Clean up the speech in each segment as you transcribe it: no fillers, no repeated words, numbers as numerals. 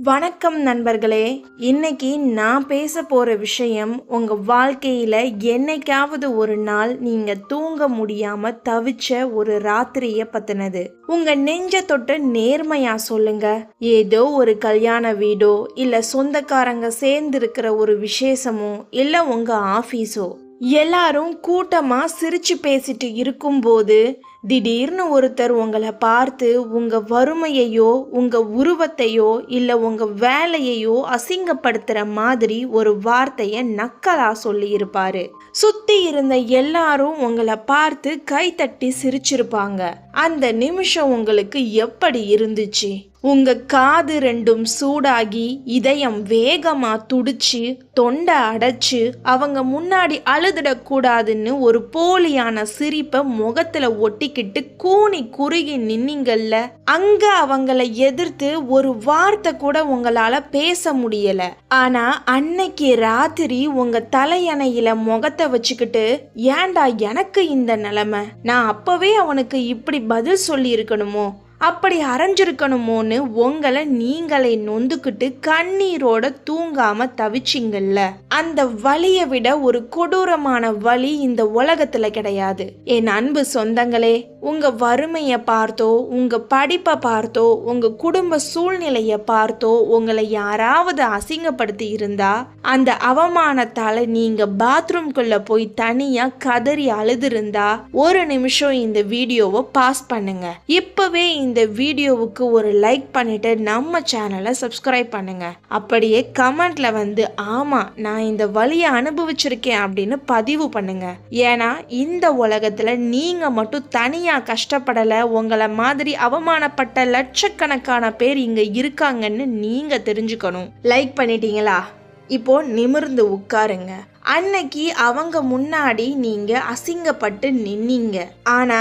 வணக்கம் நண்பர்களே. இன்னைக்கு நான் பேச போற விஷயம் உங்க வாழ்க்கையில என்னைக்காவது ஒரு நாள் நீங்க தூங்க முடியாம தவிச்ச ஒரு ராத்திரிய பத்தினது. உங்க நெஞ்ச தொட்டு நேர்மையா சொல்லுங்க. ஏதோ ஒரு கல்யாண வீடோ இல்ல சொந்தக்காரங்க சேர்ந்து இருக்கிற ஒரு விசேஷமோ இல்ல உங்க ஆபீஸோ எல்லாரும் கூட்டமா சிரிச்சு பேசிட்டு இருக்கும்போது திடீர்னு ஒருத்தர் உங்களை பார்த்து உங்க வறுமையையோ உங்க உருவத்தையோ இல்ல உங்க வேலையையோ அசிங்கப்படுத்துற மாதிரி ஒரு வார்த்தைய நக்கலா சொல்லி இருப்பாரு. சுத்தி இருந்த எல்லாரும் உங்களை பார்த்து கைத்தட்டி சிரிச்சிருப்பாங்க. அந்த நிமிஷம் உங்களுக்கு எப்படி இருந்துச்சு? உங்க காது ரெண்டும் சூடாகி இதயம் வேகமா துடிச்சு தொண்டை அடைச்சு அவங்க முன்னாடி அழுதுடக்கூடாதுன்னு ஒரு போலியான சிரிப்பை முகத்துல ஒட்டிக்கிட்டு கூனி குறுகி நின்னீங்கல்ல. அங்க அவங்கள எதிர்த்து ஒரு வார்த்தை கூட உங்களால பேச முடியல. ஆனா அன்னைக்கு ராத்திரி உங்க தலையணையில முகத்தை வச்சுக்கிட்டு, ஏண்டா எனக்கு இந்த நிலைமை, நான் அப்பவே அவனுக்கு இப்படி பதில் சொல்லி இருக்கணுமோ, அப்படி அரைஞ்சிருக்கணுமோன்னு உங்களை நீங்களே நொந்துக்கிட்டு கண்ணீரோட தூங்காம தவிச்சிங்கல்ல. அந்த வலியை விட ஒரு கொடூரமான வலி இந்த உலகத்துல கிடையாது. என் அன்பு சொந்தங்களே, உங்க வறுமையை பார்த்தோ உங்க படிப்பை பார்த்தோ உங்க குடும்ப சூழ்நிலைய பார்த்தோ உங்களை யாராவது அசிங்கப்படுத்தி இருந்தா அந்த அவமானத்தால நீங்க பாத்ரூம்குள்ள போய் தனியா கதறி அழுதுருந்தா ஒரு நிமிஷம் இந்த வீடியோவை பாஸ் பண்ணுங்க. இப்பவே இந்த வீடியோவுக்கு ஒரு லைக் பண்ணிட்டு நம்ம சேனலை சப்ஸ்கிரைப் பண்ணுங்க. அப்படியே கமெண்ட்ல வந்து ஆமா நான் இந்த வலியை அனுபவிச்சிருக்கேன் அப்படின்னு பதிவு பண்ணுங்க. ஏன்னா இந்த உலகத்துல நீங்க மட்டும் தனியா கஷ்டப்படல, உங்களை மாதிரி அவமானப்பட்ட லட்சக்கணக்கான பேர் இங்க இருக்காங்கன்னு நீங்க தெரிஞ்சுக்கணும். லைக் பண்ணிட்டீங்களா? இப்போ நிமிர்ந்து உட்காருங்க. அன்னைக்கு அவங்க முன்னாடி நீங்க அசிங்கப்பட்டு நின்னீங்க. ஆனா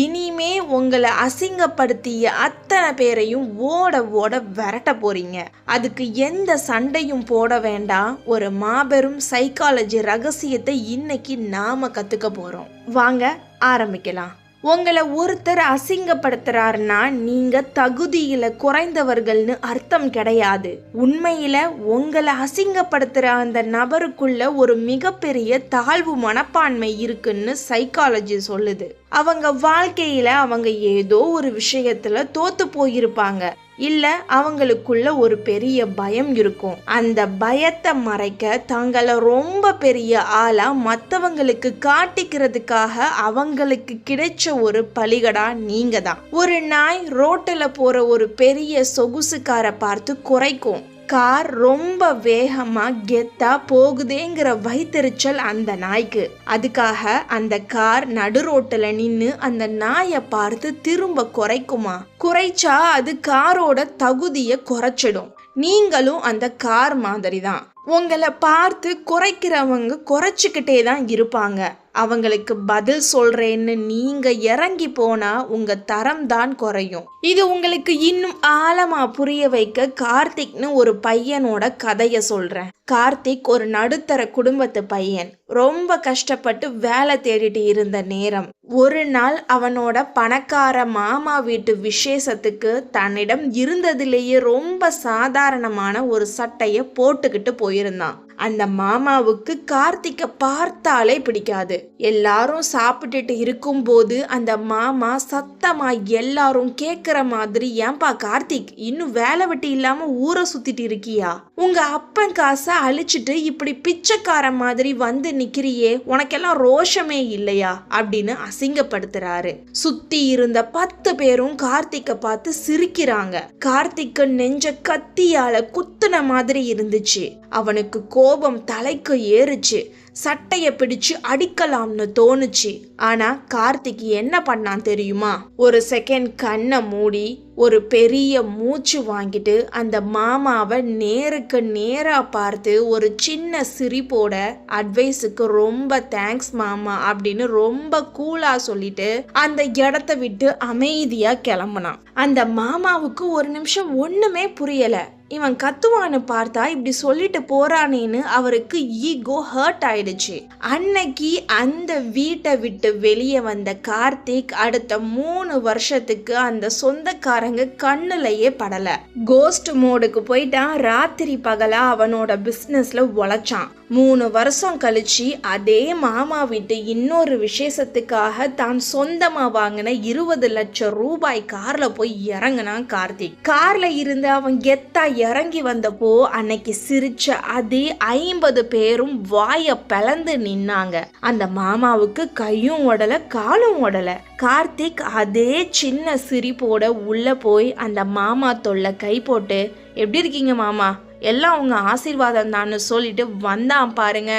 இனிமே உங்களை அசிங்கப்படுத்திய அத்தனை பேரையும் ஓட ஓட விரட்ட போறீங்க. அதுக்கு எந்த சண்டையும் போட வேண்டாம். ஒரு மாபெரும் சைக்காலஜி ரகசியத்தை இன்னைக்கு நாம கத்துக்க போறோம். வாங்க ஆரம்பிக்கலாம். உங்களை ஒருத்தர் அசிங்கப்படுத்துறாருன்னா நீங்க தகுதியில குறைந்தவர்கள்னு அர்த்தம் கிடையாது. உண்மையில உங்களை அசிங்கப்படுத்துற அந்த நபருக்குள்ள ஒரு மிகப்பெரிய தாழ்வு மனப்பான்மை இருக்குன்னு சைக்காலஜி சொல்லுது. அவங்க வாழ்க்கையில அவங்க ஏதோ ஒரு விஷயத்துல தோத்து போயிருப்பாங்க, இல்ல அவங்களுக்குள்ள ஒரு பெரிய பயம் இருக்கும். அந்த பயத்தை மறைக்க தங்களை ரொம்ப பெரிய ஆளா மற்றவங்களுக்கு காட்டிக்கிறதுக்காக அவங்களுக்கு கிடைச்ச ஒரு பலிகடா நீங்க தான். ஒரு நாய் ரோட்டில் போற ஒரு பெரிய சொகுசுக்காரை பார்த்து குறைக்கும். கார் ரொம்ப வேகமா கெத்தா போகுதேங்கிற வயித்தெரிச்சல் அந்த நாய்க்கு. அதுக்காக அந்த கார் நடு ரோட்டுல நின்னு அந்த நாயை பார்த்து திரும்ப குறைக்குமா? குறைச்சா அது காரோட தகுதியை குறைச்சிடும். நீங்களும் அந்த கார் மாதிரி தான். உங்களை பார்த்து குறைக்கிறவங்க குறைச்சிக்கிட்டே தான் இருப்பாங்க. அவங்களுக்கு பதில் சொல்றேன்னு நீங்க இறங்கி போனா உங்க தரம் தான் குறையும். இது உங்களுக்கு இன்னும் ஆழமா புரிய வைக்க கார்த்திக்னு ஒரு பையனோட கதைய சொல்றேன். கார்த்திக் ஒரு நடுத்தர குடும்பத்து பையன். ரொம்ப கஷ்டப்பட்டு வேலை தேடிட்டு இருந்த நேரம் ஒரு நாள் அவனோட பணக்கார மாமா வீட்டு விசேஷத்துக்கு தன்னிடம் இருந்ததிலேயே ரொம்ப சாதாரணமான ஒரு சட்டைய போட்டுக்கிட்டு போயிருந்தான். அந்த மாமாவுக்கு கார்த்திகை பார்த்தாலே பிடிக்காது. எல்லாரும் சாப்பிட்டுட்டு இருக்கும்போது அந்த மாமா சத்தமா எல்லாரும் கேட்குற மாதிரி, ஏன்பா கார்த்திக் இன்னும் வேலை வெட்டி இல்லாம ஊரை சுத்திட்டு இருக்கியா? உங்க அப்பன் காசை அழிச்சிட்டு இப்படி பிச்சைக்கார மாதிரி வந்து நிக்கிறியே, உனக்கெல்லாம் ரோஷமே இல்லையா அப்படின்னு அசிங்கப்படுத்துறாரு. சுத்தி இருந்த 10 பேரும் கார்த்திகை பார்த்து சிரிக்கிறாங்க. கார்த்திக்கு நெஞ்ச கத்தியால குத்துன மாதிரி இருந்துச்சு. அவனுக்கு கோபம் தலைக்கு ஏறுச்சு. சட்டைய பிடிச்சு அடிக்கலாம்னு தோணுச்சு. ஆனா கார்த்திக் என்ன பண்ணான் தெரியுமா? ஒரு செகண்ட் கண்ணை மூடி ஒரு பெரிய மூச்சு வாங்கிட்டு அந்த மாமாவை நேருக்கு நேரா பார்த்து ஒரு சின்ன சிரிப்போட அட்வைஸுக்கு ரொம்ப தேங்க்ஸ் மாமா அப்படின்னு ரொம்ப கூலா சொல்லிட்டு அந்த இடத்த விட்டு அமைதியா கிளம்புனான். அந்த மாமாவுக்கு ஒரு நிமிஷம் ஒண்ணுமே புரியல. இவன் கத்துவான்னு பார்த்தா இப்படி சொல்லிட்டு போறானேன்னு அவருக்கு ஈகோ ஹர்ட் ஆயிடுச்சு. அன்னைக்கு அந்த வீட்டை விட்டு வெளியே வந்த கார்த்திக் அடுத்த 3 வருஷத்துக்கு அந்த சொந்தக்காரங்க கண்ணுலயே படல. கோஸ்ட் மோடுக்கு போயிட்டான். ராத்திரி பகலா அவனோட பிசினஸ்ல உழைச்சான். 3 வருஷம் கழிச்சு அதே மாமா வீட்டு இன்னொரு விசேஷத்துக்காக தான் சொந்தமா வாங்கின 20 லட்சம் ரூபாய் கார்ல போய் இறங்கினான் கார்த்திக். கார்ல இருந்து அவன் கெத்தா இறங்கி வந்தப்போ அன்னைக்கு சிரிச்ச அதே 50 பேரும் வாய பிளந்து நின்னாங்க. அந்த மாமாவுக்கு கையும் உடல காலும் உடல. கார்த்திக் அதே சின்ன சிரிப்போட உள்ள போய் அந்த மாமா தொல்லை கை போட்டு, எப்படி இருக்கீங்க மாமா, எல்லாம் உங்க ஆசீர்வாதம் தான்னு சொல்லிட்டு வந்தான் பாருங்க.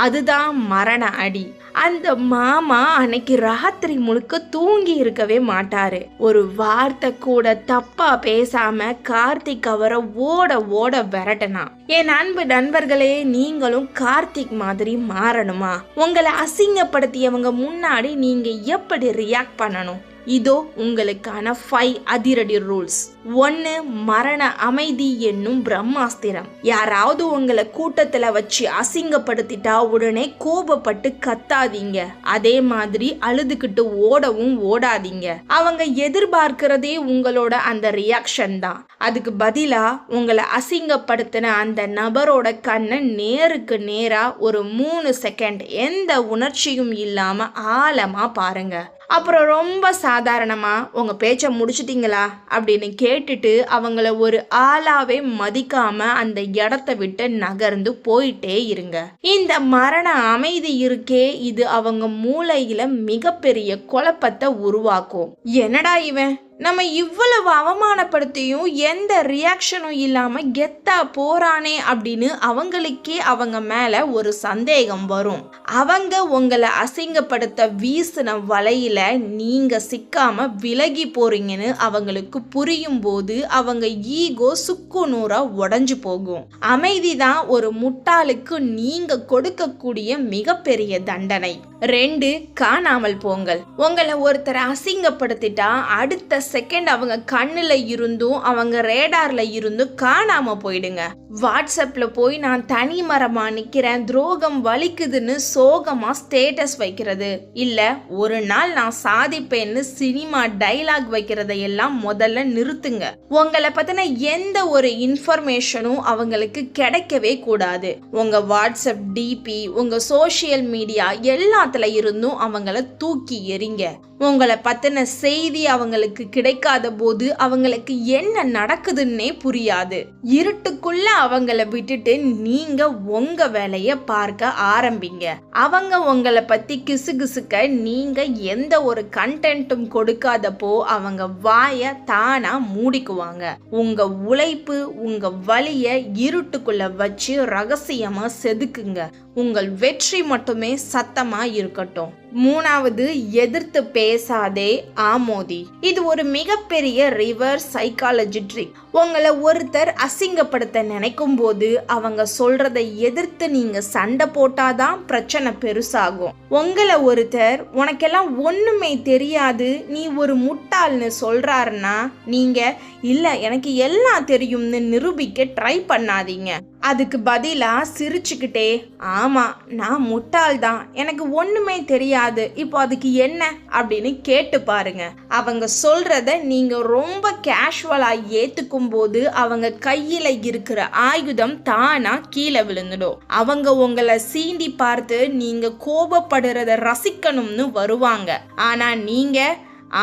அதுதான் மரண அடி. அந்த மாமா அன்னைக்கு ராத்திரி முழுக்க தூங்கி இருக்கவே மாட்டாரு. ஒரு வார்த்தை கூட தப்பா பேசாம கார்த்திக் அவரை ஓட ஓட விரட்டனா. என் அன்பு நண்பர்களே, நீங்களும் கார்த்திக் மாதிரி மாறணுமா? உங்களை அசிங்கப்படுத்தியவங்க முன்னாடி நீங்க எப்படி ரியாக்ட் பண்ணணும்? இதோ உங்களுக்கான 5 அதிரடி ரூல்ஸ். 1. மரண அமைதி என்னும் பிரம்மாஸ்திரம். யாராவது உங்களை கூட்டத்துல வச்சு அசிங்கப்படுத்திட்டா உடனே கோபப்பட்டு கத்தாதீங்க. அதே மாதிரி அழுதுகிட்டு ஓடவும் ஓடாதீங்க. அவங்க எதிர்பார்க்கிறதே உங்களோட அந்த ரியாக்ஷன் தான். அதுக்கு பதிலா உங்களை அசிங்கப்படுத்தின அந்த நபரோட கண்ணை நேருக்கு நேரா ஒரு 3 செகண்ட் எந்த உணர்ச்சியும் இல்லாம ஆழமா பாருங்க. அப்புறம் ரொம்ப சாதாரணமா உங்க பேச்ச முடிச்சிட்டீங்களா அப்படின்னு கேட்டுட்டு அவங்கள ஒரு ஆளாவே மதிக்காம அந்த இடத்த விட்டு நகர்ந்து போயிட்டே இருங்க. இந்த மரண அமைதி இருக்கே, இது அவங்க மூளையில மிகப்பெரிய குழப்பத்தை உருவாக்கும். என்னடா இவன் நம்ம இவ்வளவு அவமானப்படுத்தியும் எந்த ரியாக்ஷனும் இல்லாம கெத்தா போறானே அப்படின்னு அவங்களுக்கே அவங்க மேல ஒரு சந்தேகம் வரும். அவங்க உங்களை அசிங்கப்படுத்த வீசின வலையில நீங்க சிக்காம விலகி போறீங்கன்னு அவங்களுக்கு புரியும் போது அவங்க ஈகோ சுக்கு நூறா உடைஞ்சு போகும். அமைதிதான் ஒரு முட்டாளுக்கு நீங்க கொடுக்கக்கூடிய மிகப்பெரிய தண்டனை. 2. காணாமல் போங்கள். உங்களை ஒருத்தரை அசிங்கப்படுத்திட்டா அடுத்த செகண்ட் அவங்க கண்ணுல இருந்தும் அவங்க ரேடார்ல இருந்தும் காணாம போயிடுங்க. வாட்ஸ்அப்ல போய் நான் தனி மரமா நிக்கிறேன், துரோகம் வலிக்குதுன்னு சோகமா ஸ்டேட்டஸ் வைக்கிறது, இல்ல ஒரு நாள் நான் சாதிப்பேன்னு சினிமா டைலாக் வைக்கிறதையெல்லாம் முதல்ல நிறுத்துங்க. உங்களை பத்தின எந்த ஒரு இன்ஃபர்மேஷனும் அவங்களுக்கு கிடைக்கவே கூடாது. உங்க வாட்ஸ்அப் டிபி, உங்க சோசியல் மீடியா எல்லாத்துல இருந்தும் அவங்கள தூக்கி எறிங்க. உங்களை பத்தின செய்தி அவங்களுக்கு கிடைக்காத போது அவங்களுக்கு என்ன நடக்குதுன்னே புரியாது. இருட்டுக்குள்ள அவங்கள விட்டுட்டு நீங்க உங்க வேலைய பார்க்க ஆரம்பிங்க. அவங்க உங்களை பத்தி கிசுகிசுக்க நீங்க எந்த ஒரு கண்டென்ட்டும் கொடுக்காதப்போ அவங்க வாய தானா மூடிக்குவாங்க. உங்க உழைப்பு, உங்க வலிய இருட்டுக்குள்ள வச்சு ரகசியமா செதுக்குங்க. உங்கள் வெற்றி மட்டுமே சத்தமா இருக்கட்டும். 3. எதிர்த்து பேசாதே, ஆமோதி. இது ஒரு மிகப்பெரிய ரிவர்ஸ் சைக்காலஜி ட்ரிக். உங்களை ஒருத்தர் அசிங்கப்படுத்த நினைக்கும் போது அவங்க சொல்றதை எதிர்த்து நீங்க சண்டை போட்டாதான் பிரச்சனை பெருசாகும். உங்களை ஒருத்தர் உனக்கெல்லாம் ஒண்ணுமே தெரியாது, நீ ஒரு முட்டாள்னு சொல்றாருன்னா நீங்க இல்ல எனக்கு எல்லாம் தெரியும்னு நிரூபிக்க ட்ரை பண்ணாதீங்க. அதுக்கு பதிலா சிரிச்சுக்கிட்டே, ஆமா நான் முட்டாள் தான், எனக்கு ஒண்ணுமே தெரியாது, இப்போ அதுக்கு என்ன அப்படின்னு கேட்டு பாருங்க. அவங்க சொல்றத நீங்க ரொம்ப கேஷுவலா ஏத்துக்கும் போது அவங்க கையில இருக்கிற ஆயுதம் தானா கீழே விழுந்துடும். அவங்க உங்களை சீண்டி பார்த்து நீங்க கோபப்படுறத ரசிக்கணும்னு வருவாங்க. ஆனா நீங்க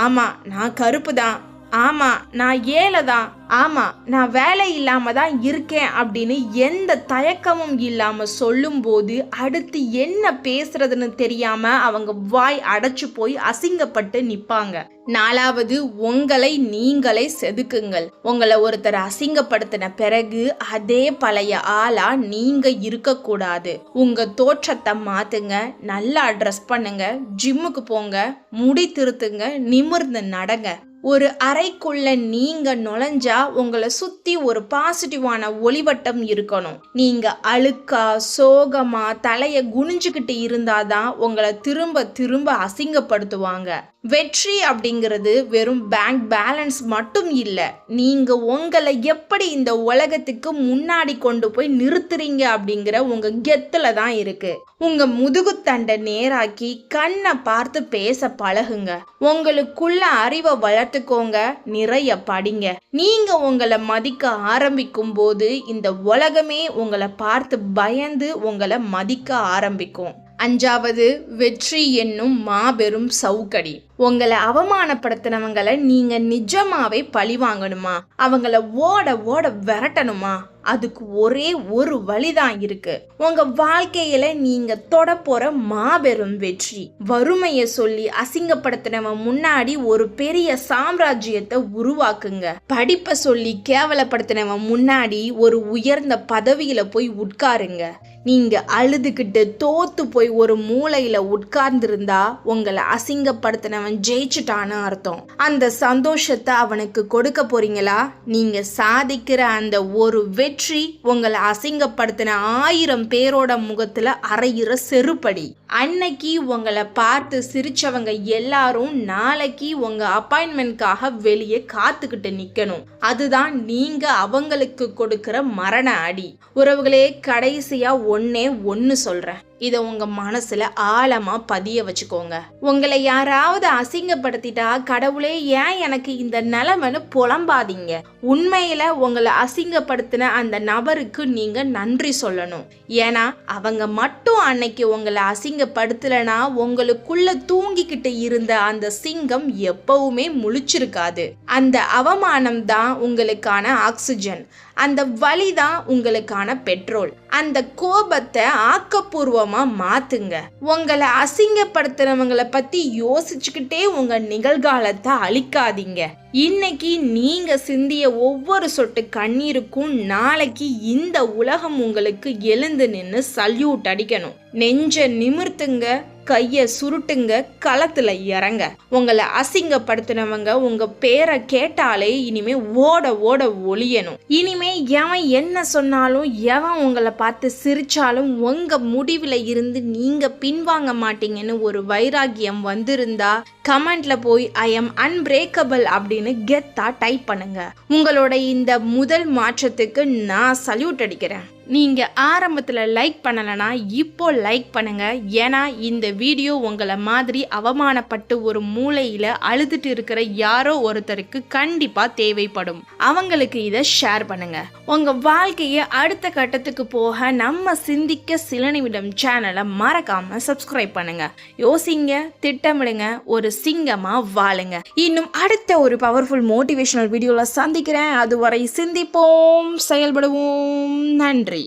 ஆமா நான் கருப்பு தான், ஆமா நான் ஏழை தான், ஆமா நான் வேலை இல்லாம தான் இருக்கேன் அப்படின்னு எந்த தயக்கமும் இல்லாம சொல்லும் போது அடுத்து என்ன பேசுறதுன்னு தெரியாம அவங்க வாய் அடைச்சு போய் அசிங்கப்பட்டு நிப்பாங்க. 4. உங்களை நீங்களே செதுக்குங்கள். உங்களை ஒருத்தர் அசிங்கப்படுத்தின பிறகு அதே பழைய ஆளா நீங்க இருக்க கூடாது. உங்க தோற்றத்தை மாத்துங்க, நல்லா ட்ரெஸ் பண்ணுங்க, ஜிம்முக்கு போங்க, முடி திருத்துங்க, நிமிர்ந்து நடங்க. ஒரு அறைக்குள்ள நீங்க நுழைஞ்சா உங்களை சுத்தி ஒரு பாசிட்டிவான ஒளிவட்டம் இருக்கணும். நீங்க அழுக்கா சோகமா தலைய குனிஞ்சுக்கிட்டு இருந்தாதான் உங்களை திரும்ப திரும்ப அசிங்கப்படுத்துவாங்க. வெற்றி அப்படிங்கிறது வெறும் பேங்க் பேலன்ஸ் மட்டும் இல்லை. நீங்க உங்களை எப்படி இந்த உலகத்துக்கு முன்னாடி கொண்டு போய் நிறுத்துறீங்க அப்படிங்கிற உங்க கெத்துல தான் இருக்கு. உங்க முதுகுத்தண்டை நேராக்கி கண்ணை பார்த்து பேச பழகுங்க. உங்களுக்குள்ள அறிவை வளர்த்துக்கோங்க. நிறைய படிங்க. நீங்க உங்களை மதிக்க ஆரம்பிக்கும் போது இந்த உலகமே உங்களை பார்த்து பயந்து உங்களை மதிக்க ஆரம்பிக்கும். 5வது, வெற்றி என்னும் மாபெரும் சவுக்கடி. உங்களை அவமானப்படுத்தினவங்களை நீங்க நிஜமாவே பழி வாங்கணுமா? அவங்கள ஓட ஓட விரட்டணுமா? அதுக்கு ஒரே ஒரு வழிதான் இருக்கு. உங்க வாழ்க்கையில நீங்க தொட போற மாபெரும் வெற்றி. வறுமைய சொல்லி அசிங்கப்படுத்தினவன் முன்னாடி ஒரு பெரிய சாம்ராஜ்யத்தை உருவாக்குங்க. படிப்பை சொல்லி கேவலப்படுத்தினவன் முன்னாடி ஒரு உயர்ந்த பதவியில போய் உட்காருங்க. நீங்க அழுதுகிட்டு தோத்து போய் ஒரு மூலையில உட்கார்ந்திருந்தா உங்களை அசிங்கப்படுத்தினவன் ஜெயிச்சுட்டான்னு அர்த்தம். அந்த சந்தோஷத்தை அவனுக்கு கொடுக்க போறீங்களா? நீங்க சாதிக்கிற அந்த ஒரு வெற்றி உங்களை அசிங்கப்படுத்தின 1000 பேரோட முகத்துல அறையிற செருப்படி. அன்னைக்கு உங்களை பார்த்து சிரிச்சவங்க எல்லாரும் நாளைக்கு உங்க அப்பாயின்மெண்ட்காக வெளியே காத்துக்கிட்டு நிக்கணும். அதுதான் நீங்க அவங்களுக்கு கொடுக்கிற மரண அடி. உறவுகளே, கடைசியா ஒன்னு சொல்றேன். இதை உங்க மனசுல ஆழமா பதிய வச்சுக்கோங்க. உங்களை யாராவது அசிங்கப்படுத்திட்டா கடவுளே ஏன் எனக்கு இந்த நிலைமைன்னு புலம்பாதீங்க. உண்மையில உங்களை அசிங்கப்படுத்தின அந்த நபருக்கு நீங்க நன்றி சொல்லணும். ஏன்னா அவங்க மட்டும் அன்னைக்கு உங்களை அசிங்கப்படுத்தலைன்னா உங்களுக்குள்ள தூங்கிக்கிட்டு இருந்த அந்த சிங்கம் எப்பவுமே முழிச்சிருக்காது. அந்த அவமானம் தான் உங்களுக்கான ஆக்சிஜன். அந்த வலி தான் உங்களுக்கான பெட்ரோல். அந்த கோபத்தை ஆக்கப்பூர்வமா மாத்துங்க. உங்களை அசிங்கப்படுத்துறவங்களை பத்தி யோசிச்சுக்கிட்டே உங்க நிகழ்காலத்தை அழிக்காதீங்க. இன்னைக்கு நீங்க சிந்திய ஒவ்வொரு சொட்டு கண்ணீருக்கும் நாளைக்கு இந்த உலகம் உங்களுக்கு எழுந்து நின்று சல்யூட் அடிக்கணும். நெஞ்ச நிமிர்த்துங்க, கைய சுருட்டுங்க, களத்துல இறங்க. உங்களை அசிங்கப்படுத்தினவங்க உங்க பேரை கேட்டாலே இனிமே ஓட ஓட ஒளியணும். இனிமே எவன் என்ன சொன்னாலும் எவன் உங்களை பார்த்து சிரிச்சாலும் உங்க முடிவுல இருந்து நீங்க பின்வாங்க மாட்டீங்கன்னு ஒரு வைராகியம் வந்திருந்தா கமெண்ட்ல போய் ஐ எம் அன்பிரேக்கபிள் அப்படின்னு கெத்தா டைப் பண்ணுங்க. உங்களோட இந்த முதல் மாற்றத்துக்கு நான் சல்யூட் அடிக்கிறேன். நீங்க ஆரம்பத்துல லைக் பண்ணலனா இப்போ லைக் பண்ணுங்க. ஏன்னா இந்த வீடியோ உங்களை மாதிரி அவமானப்பட்டு ஒரு மூலையில அழுதுட்டு இருக்கிற யாரோ ஒருத்தருக்கு கண்டிப்பா தேவைப்படும். அவங்களுக்கு இதை ஷேர் பண்ணுங்க. உங்க வாழ்க்கையை அடுத்த கட்டத்துக்கு போக நம்ம சிந்திக்க சில நிமிடம் சேனலை மறக்காம சப்ஸ்கிரைப் பண்ணுங்க. யோசிங்க, திட்டமிடுங்க, ஒரு சிங்கமா வாழுங்க. இன்னும் அடுத்த ஒரு பவர்ஃபுல் மோட்டிவேஷனல் வீடியோல சந்திக்கிறேன். அதுவரை சிந்திப்போம், செயல்படுவோம். நன்றி.